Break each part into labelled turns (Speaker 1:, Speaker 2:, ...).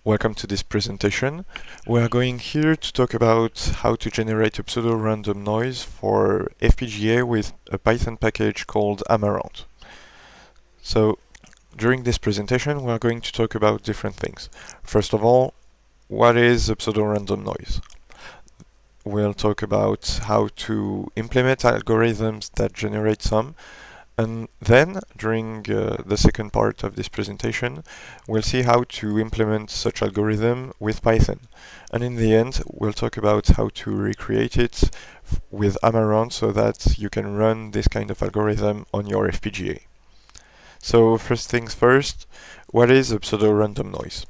Speaker 1: Welcome to this presentation. We are going here to talk about how to generate a pseudo-random noise for FPGA with a Python package called Amaranth. So, during this presentation, we are going to talk about different things. First of all, what is a pseudo-random noise? We'll talk about how to implement algorithms that generate some. And then, during the second part of this presentation, we'll see how to implement such algorithm with Python. And in the end, we'll talk about how to recreate it with Amaranth so that you can run this kind of algorithm on your FPGA. So first things first, what is a pseudo-random noise?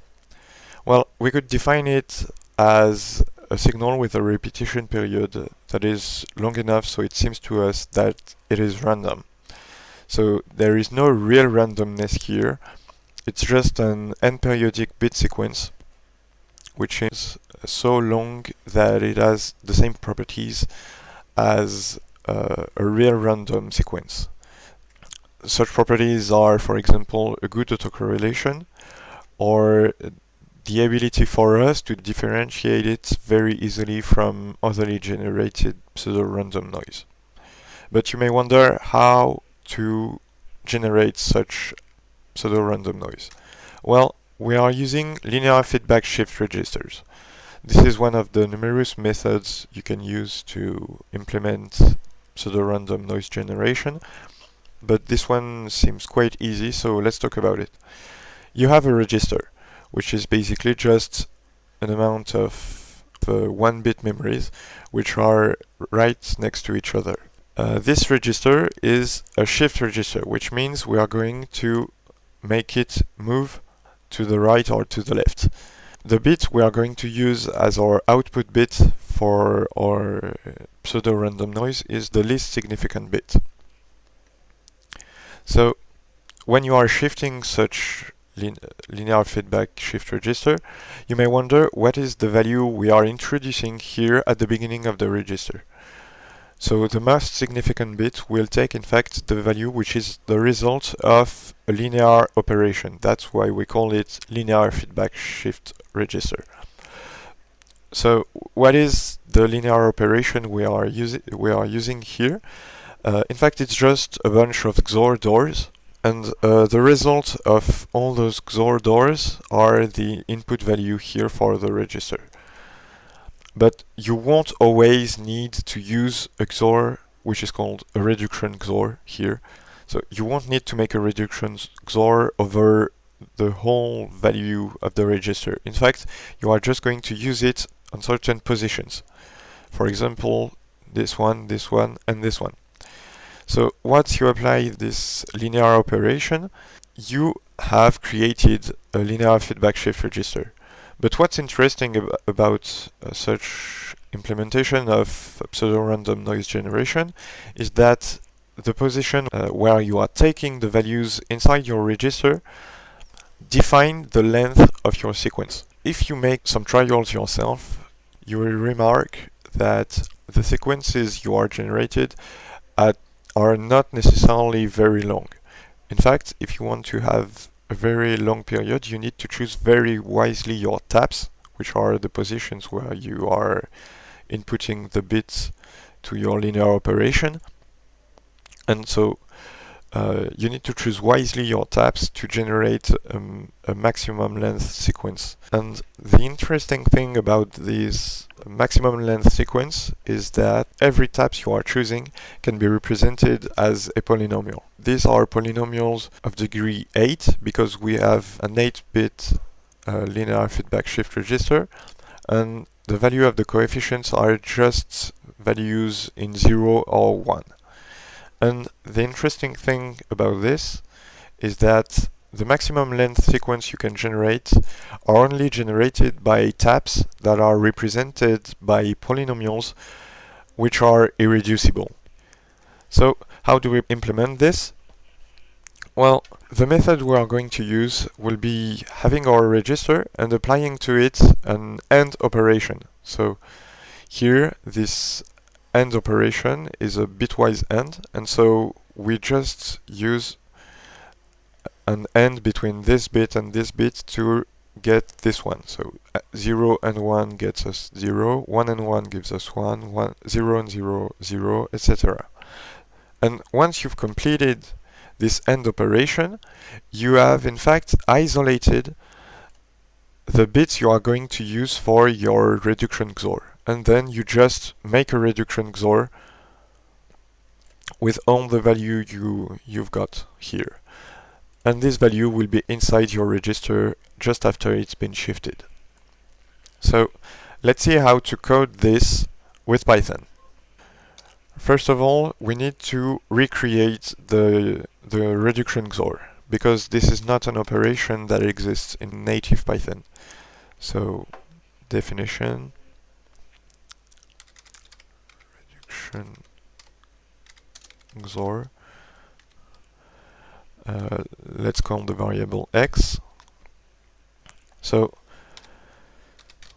Speaker 1: Well, we could define it as a signal with a repetition period that is long enough so it seems to us that it is random. So there is no real randomness here. It's just an n-periodic bit sequence, which is so long that it has the same properties as a real random sequence. Such properties are, for example, a good autocorrelation, or the ability for us to differentiate it very easily from otherly generated pseudo-random noise. But you may wonder how to generate such pseudo-random noise. Well, we are using linear feedback shift registers. This is one of the numerous methods you can use to implement pseudo-random noise generation, but this one seems quite easy, so let's talk about it. You have a register, which is basically just an amount of 1-bit memories, which are right next to each other. This register is a shift register, which means we are going to make it move to the right or to the left. The bit we are going to use as our output bit for our pseudo-random noise is the least significant bit. So when you are shifting such linear feedback shift register, you may wonder what is the value we are introducing here at the beginning of the register. So the most significant bit will take, in fact, the value which is the result of a linear operation. That's why we call it linear feedback shift register. So what is the linear operation we are using here? In fact, it's just a bunch of XOR doors, and the result of all those XOR doors are the input value here for the register. But you won't always need to use a XOR, which is called a reduction XOR here. So you won't need to make a reduction XOR over the whole value of the register. In fact, you are just going to use it on certain positions. For example, this one, and this one. So once you apply this linear operation, you have created a linear feedback shift register. But what's interesting about such implementation of pseudo-random noise generation is that the position where you are taking the values inside your register define the length of your sequence. If you make some trials yourself, you will remark that the sequences you are generated at are not necessarily very long. In fact, if you want to have a very long period, you need to choose very wisely your taps, which are the positions where you are inputting the bits to your linear operation. And so you need to choose wisely your taps to generate a maximum length sequence. And the interesting thing about this maximum length sequence is that every taps you are choosing can be represented as a polynomial. These are polynomials of degree 8 because we have an 8-bit linear feedback shift register, and the value of the coefficients are just values in 0 or 1. And the interesting thing about this is that the maximum length sequence you can generate are only generated by taps that are represented by polynomials which are irreducible. So how do we implement this? Well, the method we are going to use will be having our register and applying to it an AND operation. So here this AND operation is a bitwise AND, and so we just use an AND between this bit and this bit to get this one. So 0 and 1 gets us 0, 1 and 1 gives us 1, 0 and 0, 0, etc. And once you've completed this AND operation, you have in fact isolated the bits you are going to use for your reduction XOR. And then you just make a reduction XOR with all the value you've got here. And this value will be inside your register just after it's been shifted. So let's see how to code this with Python. First of all, we need to recreate the reduction XOR, because this is not an operation that exists in native Python. So definition reduction XOR. Let's call the variable x. So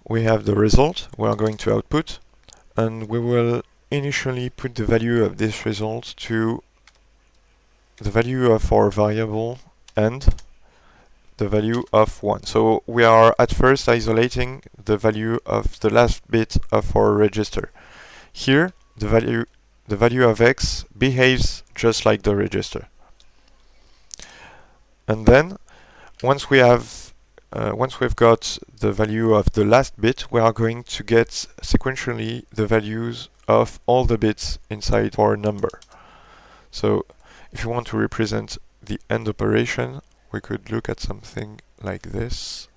Speaker 1: we have the result we are going to output, and we will initially put the value of this result to the value of our variable and the value of 1. So we are at first isolating the value of the last bit of our register. Here, the value of x behaves just like the register. And then, once we've got the value of the last bit, we are going to get sequentially the values of all the bits inside our number. So if you want to represent the AND operation, we could look at something like this.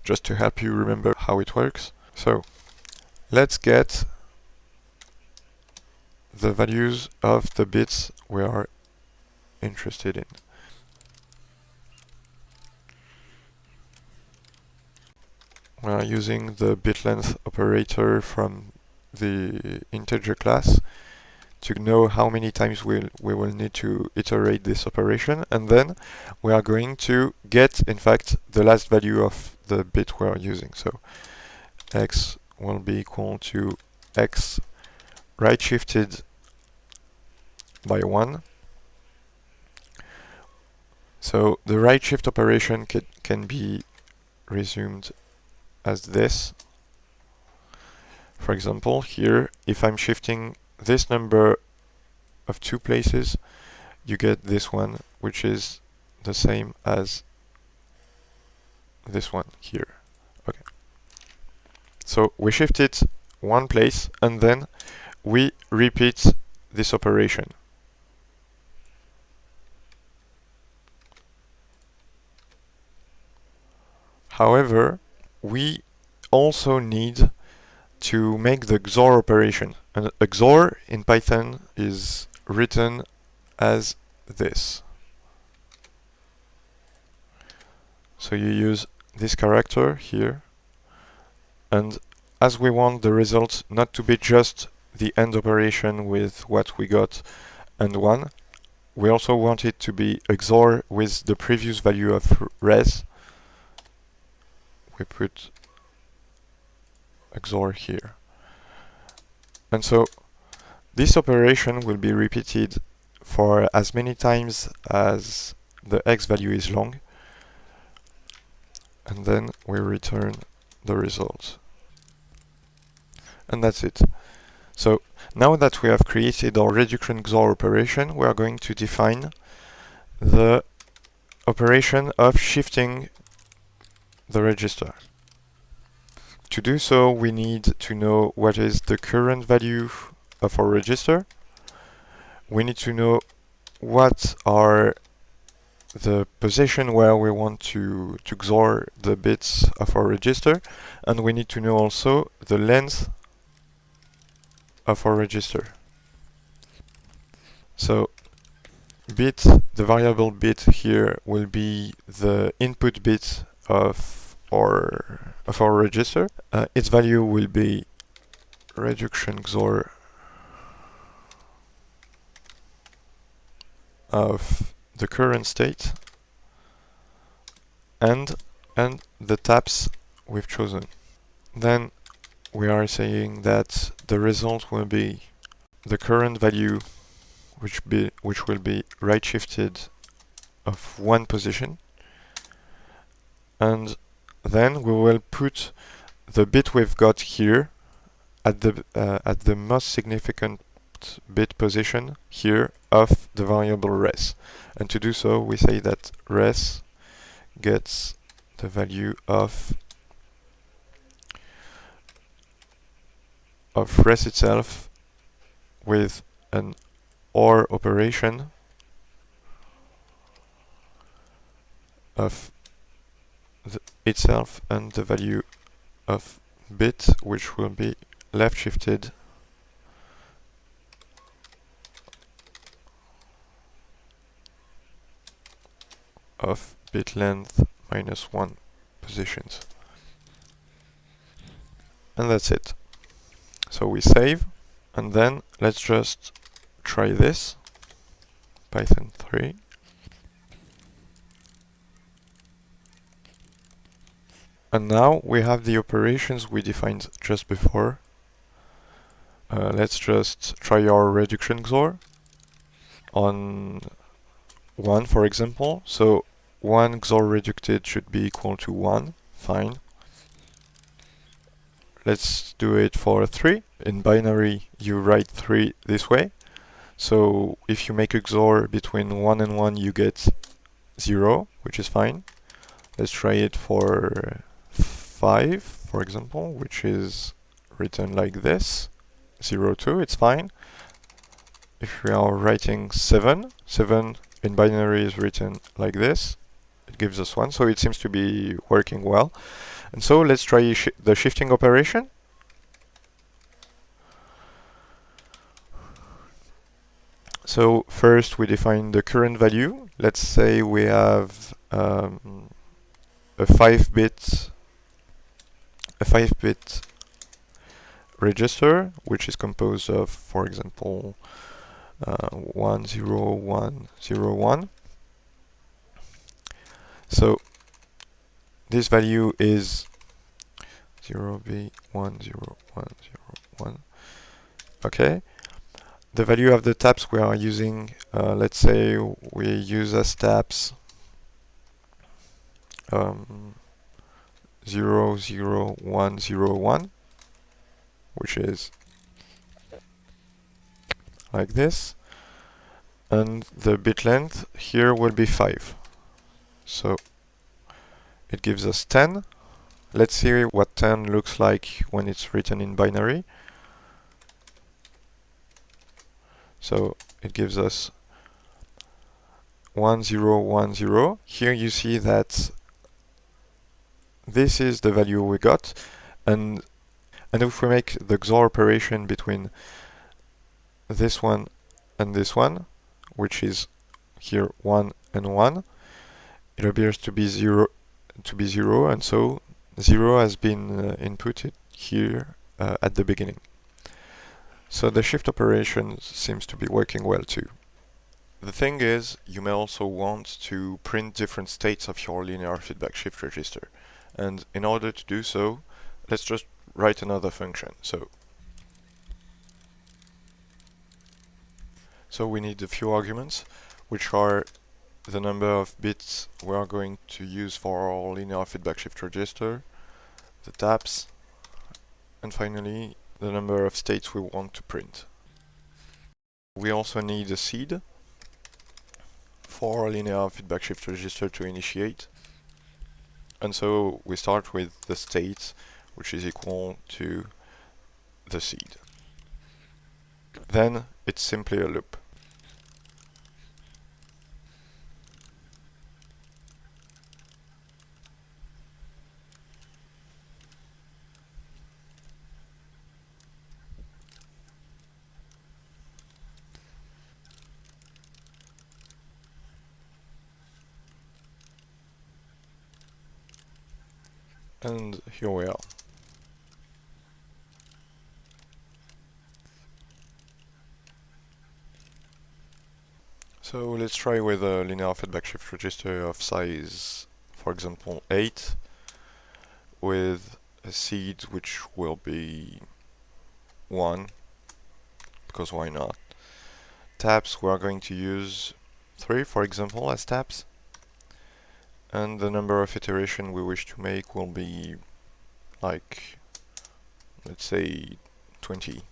Speaker 1: Just to help you remember how it works. So let's get the values of the bits we are interested in. We are using the bit length operator from the integer class to know how many times we will need to iterate this operation, and then we are going to get, in fact, the last value of the bit we are using. So x will be equal to x right shifted by 1. So the right shift operation can be resumed as this. For example, here, if I'm shifting this number of 2 places, you get this one, which is the same as this one here. Okay. So we shift it 1 place, and then we repeat this operation. However, we also need to make the XOR operation. And a XOR in Python is written as this. So you use this character here, and as we want the result not to be just the AND operation with what we got and 1, we also want it to be XOR with the previous value of res. We put XOR here. And so this operation will be repeated for as many times as the x value is long, and then we return the result. And that's it. So now that we have created our reduction XOR operation, we are going to define the operation of shifting the register. To do so, we need to know what is the current value of our register. We need to know what are the position where we want to XOR the bits of our register, and we need to know also the length of our register. So bit, the variable bit here will be the input bit of our register. Its value will be reduction XOR of the current state and the taps we've chosen. Then we are saying that the result will be the current value which will be right shifted of one position, and then we will put the bit we've got here at the most significant bit position here of the variable res. And to do so, we say that res gets the value of res itself with an OR operation of itself and the value of bit, which will be left shifted of bit length minus 1 positions. And that's it. So we save, and then let's just try this. Python 3. And now we have the operations we defined just before. Let's just try our reduction XOR on 1, for example. So 1 XOR reducted should be equal to 1. Fine. Let's do it for 3. In binary, you write 3 this way. So if you make a XOR between 1 and 1, you get 0, which is fine. Let's try it for 5, for example, which is written like this. 0, 2, it's fine. If we are writing 7, 7 in binary is written like this. It gives us 1, so it seems to be working well. And so let's try the shifting operation. So first we define the current value. Let's say we have a 5-bit register, which is composed of, for example, 1, 0, 1, 0, 1. So this value is 0b 1 0 1 0 1. Okay. The value of the taps we are using, let's say we use as taps 0 0 1 0 1, which is like this, and the bit length here will be 5. So it gives us 10. Let's see what 10 looks like when it's written in binary. So it gives us 1 0 1 0. Here you see that this is the value we got, and if we make the XOR operation between this one and this one, which is here 1 and 1, it appears to be 0, and so 0 has been inputted here at the beginning. So the shift operation seems to be working well too. The thing is, you may also want to print different states of your linear feedback shift register. And in order to do so, let's just write another function. So we need a few arguments, which are the number of bits we are going to use for our linear feedback shift register, the taps, and finally the number of states we want to print. We also need a seed for our linear feedback shift register to initiate. And so we start with the state, which is equal to the seed. Then it's simply a loop. And here we are. So let's try with a linear feedback shift register of size, for example, 8, with a seed which will be 1, because why not? taps, we are going to use 3, for example, as taps. And the number of iteration we wish to make will be like, let's say, 20.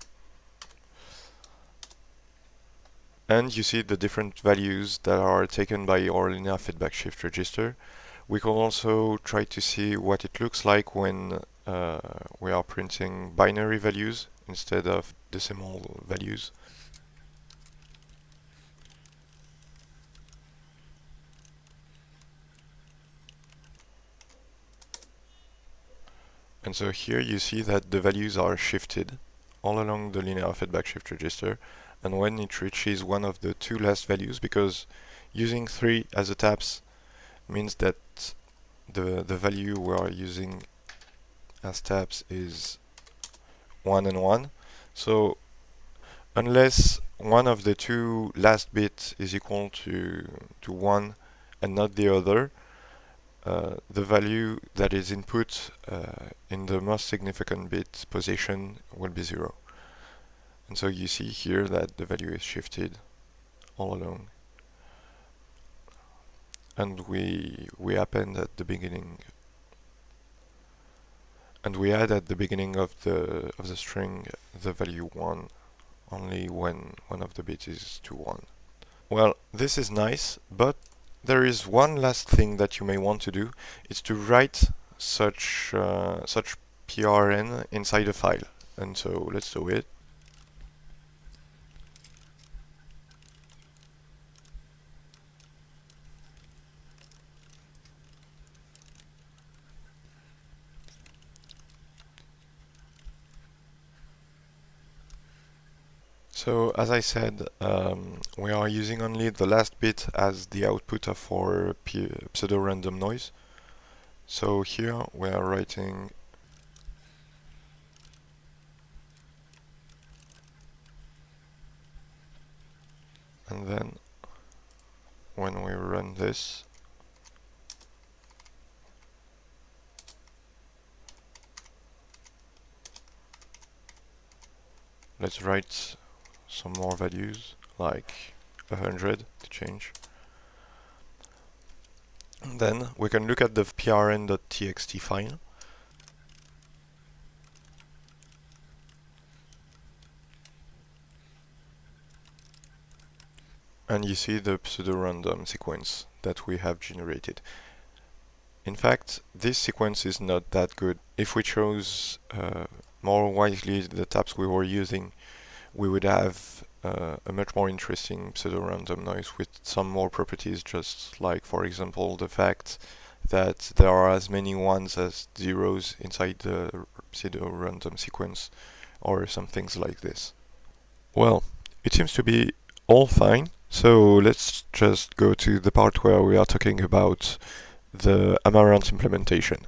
Speaker 1: And you see the different values that are taken by our linear feedback shift register. We can also try to see what it looks like when we are printing binary values instead of decimal values. And so here you see that the values are shifted all along the linear feedback shift register, and when it reaches one of the two last values, because using 3 as a taps means that the value we are using as taps is 1 and 1. So unless one of the two last bits is equal to 1 and not the other, the value that is input in the most significant bit position will be 0. And so you see here that the value is shifted all along. And we append at the beginning, and we add at the beginning of the string the value 1 only when one of the bits is to 1. Well, this is nice, but there is one last thing that you may want to do. It's to write such PRN inside a file. And so let's do it. So as I said, we are using only the last bit as the output of our pseudo-random noise. So here we are writing and then when we run this, let's write some more values like 100 to change. And then we can look at the prn.txt file. And you see the pseudo-random sequence that we have generated. In fact, this sequence is not that good. If we chose more wisely the taps we were using, we would have a much more interesting pseudo-random noise with some more properties, just like, for example, the fact that there are as many ones as zeros inside the pseudo-random sequence, or some things like this. Well, it seems to be all fine, so let's just go to the part where we are talking about the Amaranth implementation.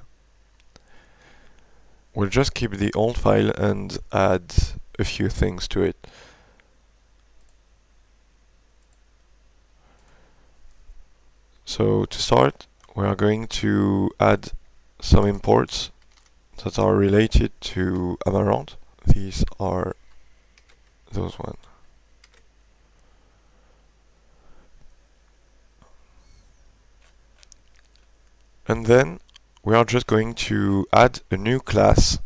Speaker 1: We'll just keep the old file and add a few things to it. So to start, we are going to add some imports that are related to Amaranth. These are those ones. And then we are just going to add a new class,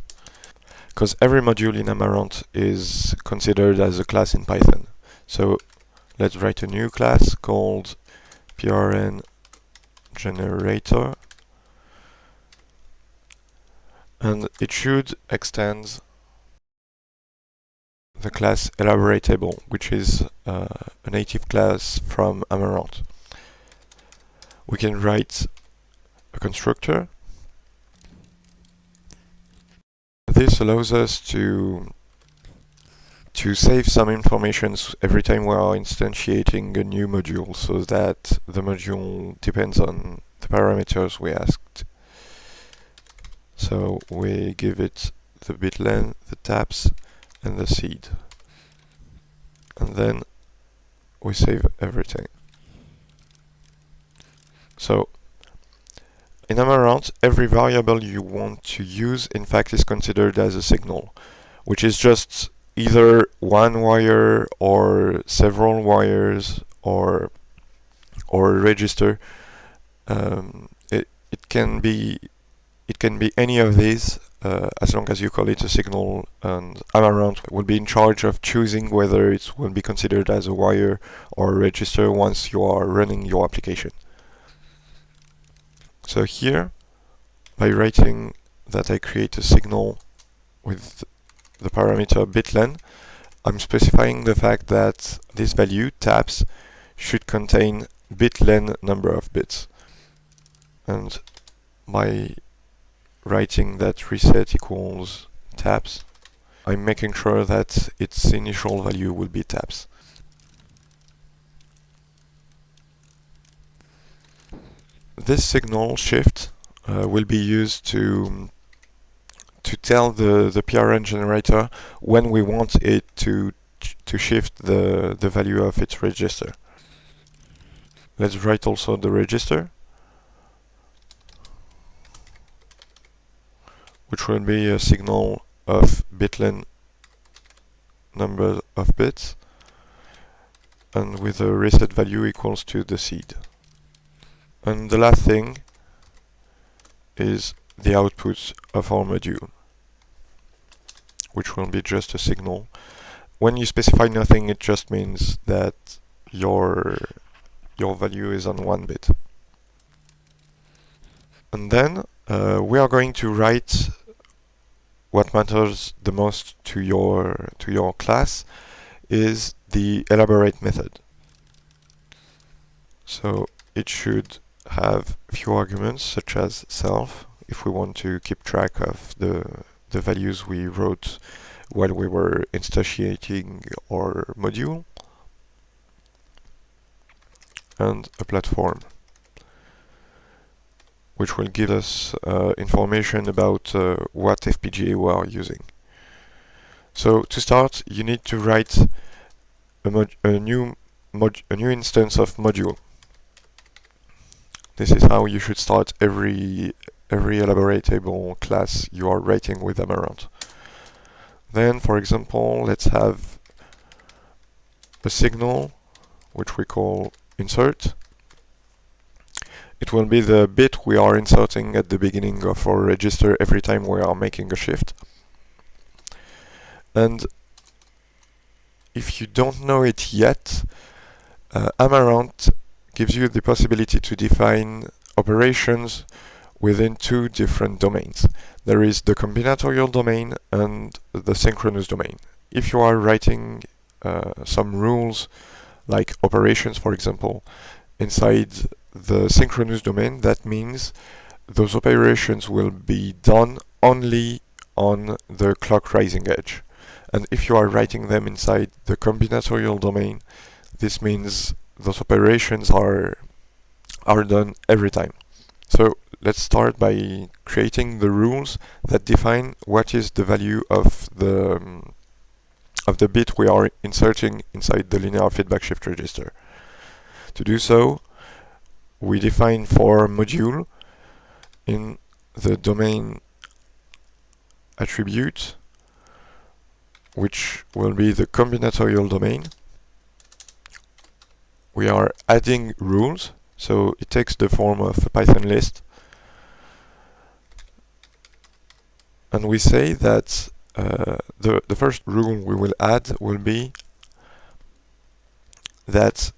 Speaker 1: because every module in Amaranth is considered as a class in Python. So let's write a new class called prn generator, and it should extend the class elaboratable, which is a native class from Amaranth. We can write a constructor. This allows us to save some information every time we are instantiating a new module, so that the module depends on the parameters we asked. So we give it the bit length, the taps, and the seed. And then we save everything. So in Amaranth, every variable you want to use, in fact, is considered as a signal, which is just either one wire or several wires or a register. It can be any of these as long as you call it a signal, and Amaranth will be in charge of choosing whether it will be considered as a wire or a register once you are running your application. So here, by writing that I create a signal with the parameter bitlen, I'm specifying the fact that this value, taps, should contain bitlen number of bits. And by writing that reset equals taps, I'm making sure that its initial value will be taps. This signal shift will be used to tell the PRN generator when we want it to shift the value of its register. Let's write also the register, which will be a signal of bitlen number of bits, and with a reset value equals to the seed. And the last thing is the output of our module, which will be just a signal. When you specify nothing, it just means that your value is on 1 bit. And then we are going to write what matters the most to your class is the elaborate method. So it should have few arguments such as self, if we want to keep track of the values we wrote while we were instantiating our module, and a platform, which will give us information about what FPGA we are using. So to start, you need to write a new instance of module. This is how you should start every elaboratable class you are writing with Amaranth. Then, for example, let's have a signal which we call insert. It will be the bit we are inserting at the beginning of our register every time we are making a shift. And if you don't know it yet, Amaranth gives you the possibility to define operations within 2 different domains. There is the combinatorial domain and the synchronous domain. If you are writing some rules, like operations for example, inside the synchronous domain, that means those operations will be done only on the clock rising edge. And if you are writing them inside the combinatorial domain, this means those operations are done every time. So let's start by creating the rules that define what is the value of the bit we are inserting inside the linear feedback shift register. To do so, we define for module in the domain attribute, which will be the combinatorial domain. We are adding rules, so it takes the form of a Python list. And we say that the first rule we will add will be that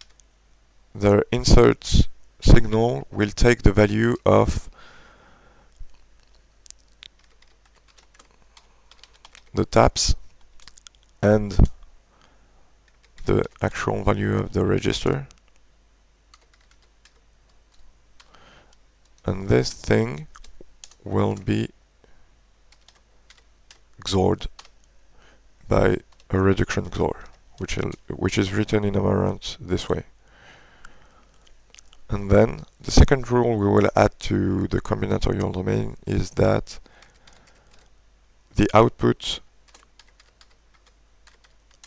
Speaker 1: the insert signal will take the value of the taps and the actual value of the register. And this thing will be XORed by a reduction XOR, which is written in Amaranth this way. And then the second rule we will add to the combinatorial domain is that the output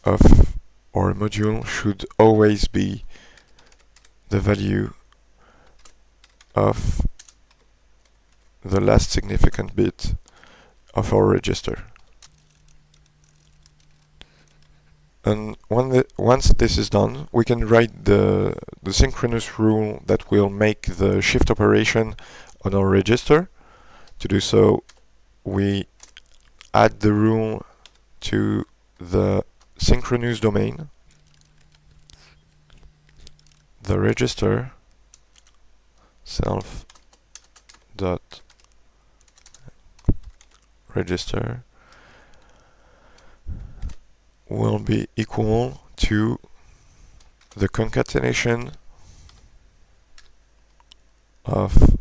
Speaker 1: of our module should always be the value of the last significant bit of our register. And once this is done, we can write the synchronous rule that will make the shift operation on our register. To do so, we add the rule to the synchronous domain, the register self dot register will be equal to the concatenation of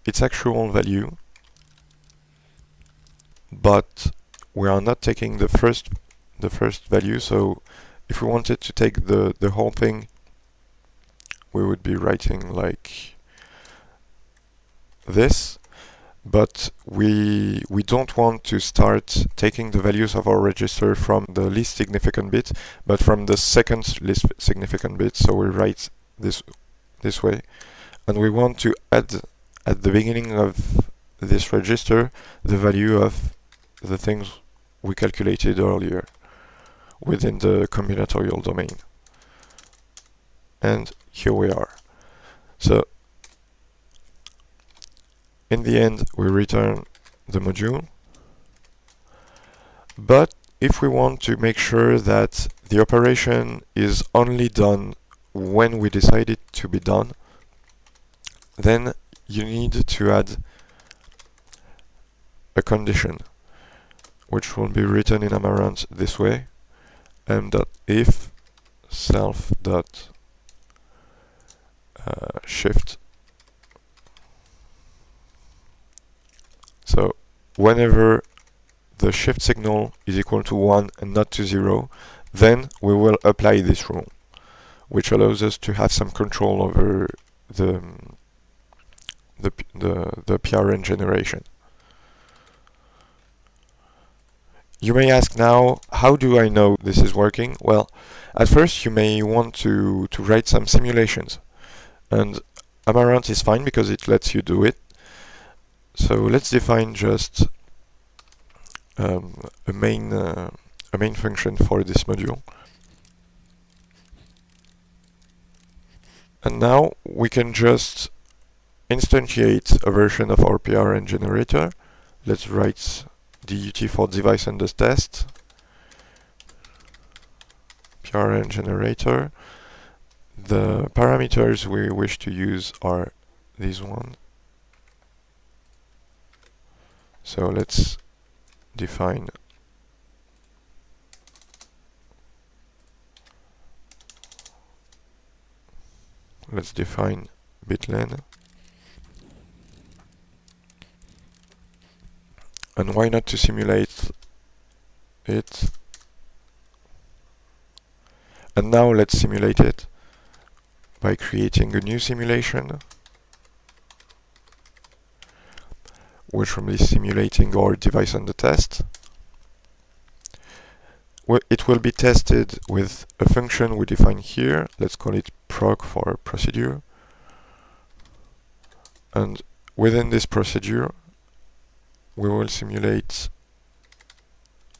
Speaker 1: its actual value, but we are not taking the first value. So if we wanted to take the whole thing, we would be writing like this. But we don't want to start taking the values of our register from the least significant bit, but from the second least significant bit. So we write this way, and we want to add at the beginning of this register the value of the things we calculated earlier within the combinatorial domain. And here we are. So in the end, we return the module. But if we want to make sure that the operation is only done when we decide it to be done, then you need to add a condition, which will be written in Amaranth this way: m.if self.shift. So whenever the shift signal is equal to 1 and not to 0, then we will apply this rule, which allows us to have some control over the PRN generation. You may ask now, how do I know this is working? Well, at first you may want to write some simulations, and Amaranth is fine because it lets you do it. So let's define just a main function for this module. And now we can just instantiate a version of our PRN generator. Let's write DUT for device under test, PRN generator. The parameters we wish to use are these one. So let's define bitlen. And why not to simulate it? And now let's simulate it by creating a new simulation, which will be simulating our device under test. It will be tested with a function we define here. Let's call it proc for procedure. And within this procedure, we will simulate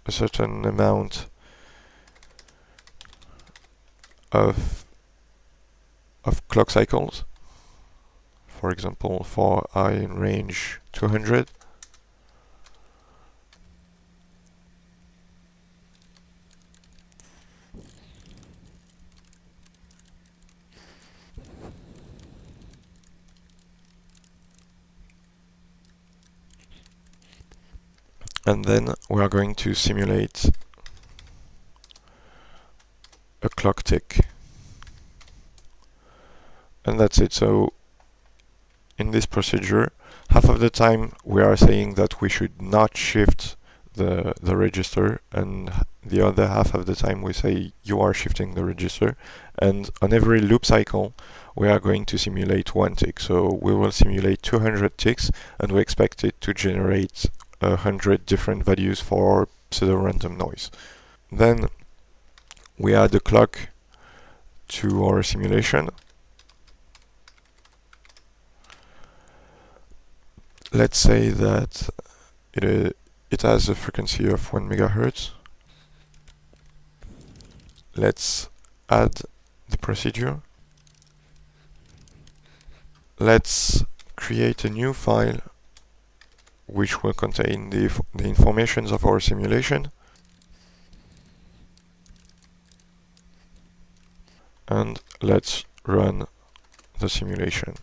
Speaker 1: a certain amount of clock cycles. For example, for I in range 200. And then we are going to simulate a clock tick. And that's it. So in this procedure, half of the time we are saying that we should not shift the register, and the other half of the time we say you are shifting the register. And on every loop cycle, we are going to simulate one tick. So we will simulate 200 ticks, and we expect it to generate 100 different values for pseudo-random noise. Then we add a clock to our simulation. Let's say that it has a frequency of 1 megahertz. let's add the procedure. Let's create a new file which will contain the information of our simulation. And let's run the simulation.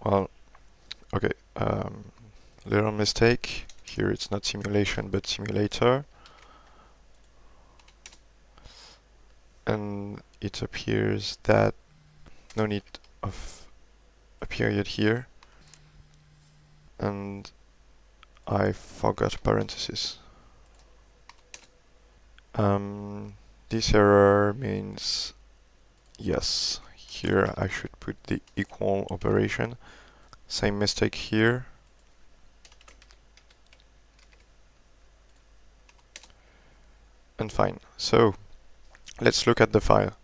Speaker 1: Well, okay, little mistake. Here it's not simulation but simulator. And it appears that no need of a period here. And I forgot a parenthesis. This error means yes. Here I should put the equal operation. Same mistake here. And fine. So let's look at the file.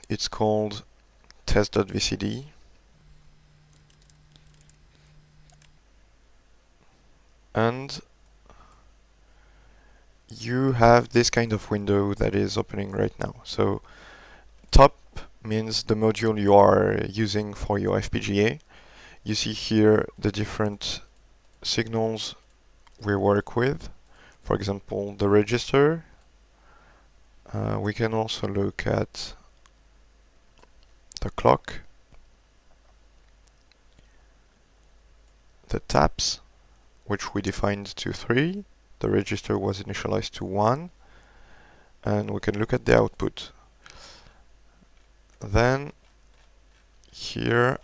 Speaker 1: It's called test.vcd. And you have this kind of window that is opening right now. So top means the module you are using for your FPGA. You see here the different signals we work with. For example, the register. We can also look at the clock, the taps, which we defined to 3. The register was initialized to 1. And we can look at the output. Then here,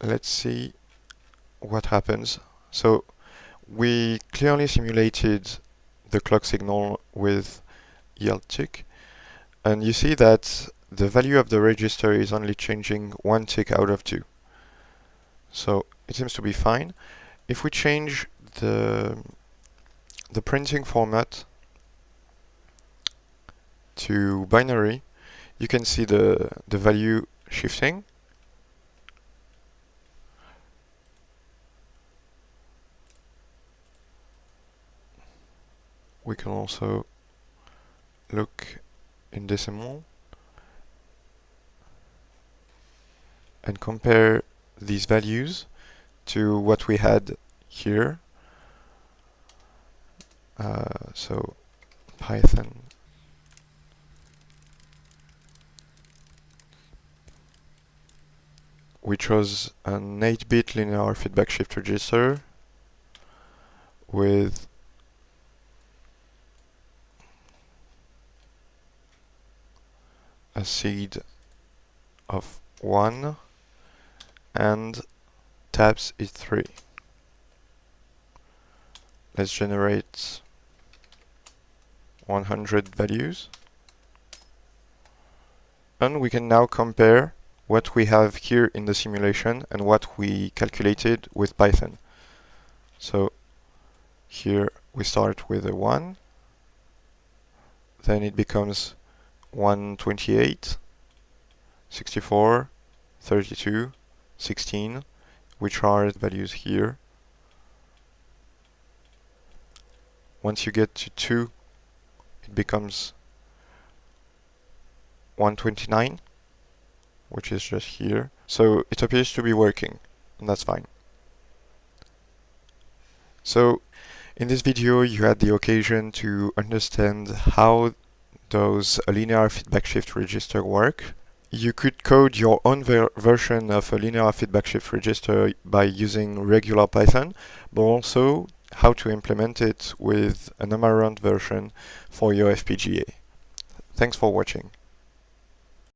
Speaker 1: let's see what happens. So we clearly simulated the clock signal with yield tick, and you see that the value of the register is only changing 1 tick out of 2. So it seems to be fine. If we change the printing format to binary, you can see the value shifting. We can also look in decimal and compare these values to what we had here. So Python we chose an 8-bit linear feedback shift register with a seed of 1 and taps is 3. Let's generate 100 values. And we can now compare what we have here in the simulation and what we calculated with Python. So here we start with a 1, then it becomes 128, 64, 32, 16, which are the values here. Once you get to 2, it becomes 129, which is just here. So it appears to be working, and that's fine. So in this video you had the occasion to understand how those linear feedback shift register work. You could code your own version of a linear feedback shift register by using regular Python, but also how to implement it with an Amaranth version for your FPGA. Thanks for watching.